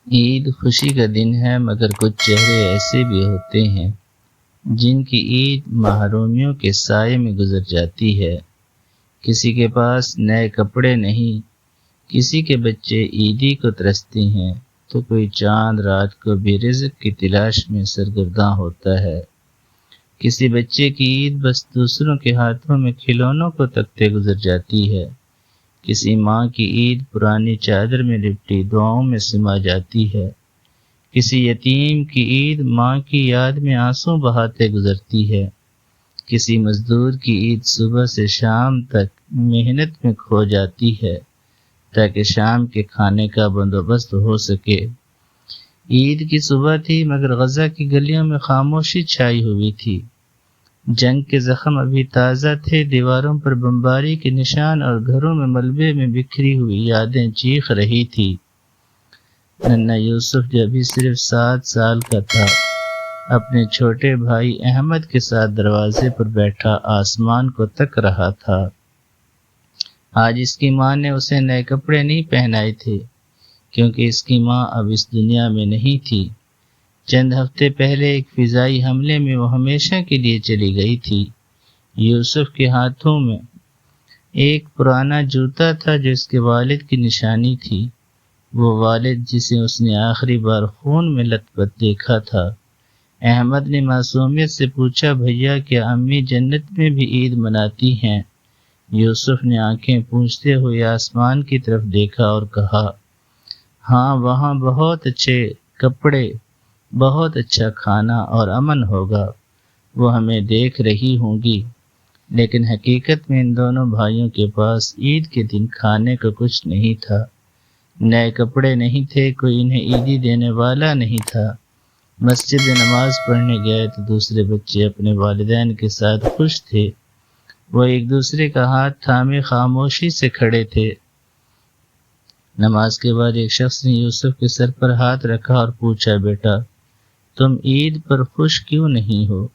عید خوشی کا دن ہے، مگر کچھ چہرے ایسے بھی ہوتے ہیں جن کی عید محرومیوں کے سائے میں گزر جاتی ہے۔ کسی کے پاس نئے کپڑے نہیں، کسی کے بچے عیدی کو ترستے ہیں، تو کوئی چاند رات کو بھی رزق کی تلاش میں سرگرداں ہوتا ہے۔ کسی بچے کی عید بس دوسروں کے ہاتھوں میں کھلونوں کو تکتے گزر جاتی ہے۔ کسی ماں کی عید پرانی چادر میں لپٹی دعاؤں میں سما جاتی ہے۔ کسی یتیم کی عید ماں کی یاد میں آنسو بہاتے گزرتی ہے۔ کسی مزدور کی عید صبح سے شام تک محنت میں کھو جاتی ہے تاکہ شام کے کھانے کا بندوبست ہو سکے۔ عید کی صبح تھی، مگر غزہ کی گلیوں میں خاموشی چھائی ہوئی تھی۔ جنگ کے زخم ابھی تازہ تھے، دیواروں پر بمباری کے نشان اور گھروں میں ملبے میں بکھری ہوئی یادیں چیخ رہی تھی۔ ننھا یوسف جو ابھی صرف 7 سال کا تھا، اپنے چھوٹے بھائی احمد کے ساتھ دروازے پر بیٹھا آسمان کو تک رہا تھا۔ آج اس کی ماں نے اسے نئے کپڑے نہیں پہنائے تھے، کیونکہ اس کی ماں اب اس دنیا میں نہیں تھی۔ چند ہفتے پہلے ایک فضائی حملے میں وہ ہمیشہ کے لیے چلی گئی تھی۔ یوسف کے ہاتھوں میں ایک پرانا جوتا تھا جو اس کے والد کی نشانی تھی، وہ والد جسے اس نے آخری بار خون میں لت پت دیکھا تھا۔ احمد نے معصومیت سے پوچھا، بھیا کیا امی جنت میں بھی عید مناتی ہیں؟ یوسف نے آنکھیں پوچھتے ہوئے آسمان کی طرف دیکھا اور کہا، ہاں، وہاں بہت اچھے کپڑے، بہت اچھا کھانا اور امن ہوگا، وہ ہمیں دیکھ رہی ہوں گی۔ لیکن حقیقت میں ان دونوں بھائیوں کے پاس عید کے دن کھانے کو کچھ نہیں تھا۔ نئے کپڑے نہیں تھے، کوئی انہیں عیدی دینے والا نہیں تھا۔ مسجد میں نماز پڑھنے گئے تو دوسرے بچے اپنے والدین کے ساتھ خوش تھے۔ وہ ایک دوسرے کا ہاتھ تھامے خاموشی سے کھڑے تھے۔ نماز کے بعد ایک شخص نے یوسف کے سر پر ہاتھ رکھا اور پوچھا، بیٹا تم عید پر خوش کیوں نہیں ہو؟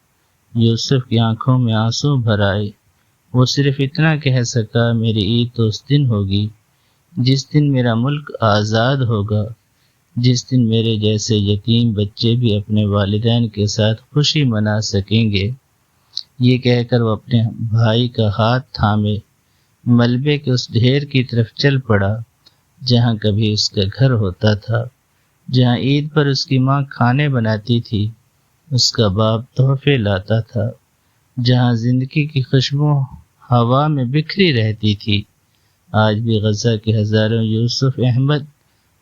یوسف کی آنکھوں میں آنسو بھر آئے۔ وہ صرف اتنا کہہ سکا، میری عید تو اس دن ہوگی جس دن میرا ملک آزاد ہوگا، جس دن میرے جیسے یتیم بچے بھی اپنے والدین کے ساتھ خوشی منا سکیں گے۔ یہ کہہ کر وہ اپنے بھائی کا ہاتھ تھامے ملبے کے اس ڈھیر کی طرف چل پڑا جہاں کبھی اس کا گھر ہوتا تھا، جہاں عید پر اس کی ماں کھانے بناتی تھی، اس کا باپ تحفے لاتا تھا، جہاں زندگی کی خوشبو ہوا میں بکھری رہتی تھی۔ آج بھی غزہ کے ہزاروں یوسف، احمد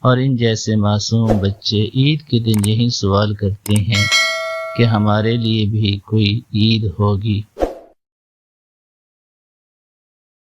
اور ان جیسے معصوم بچے عید کے دن یہی سوال کرتے ہیں کہ ہمارے لیے بھی کوئی عید ہوگی۔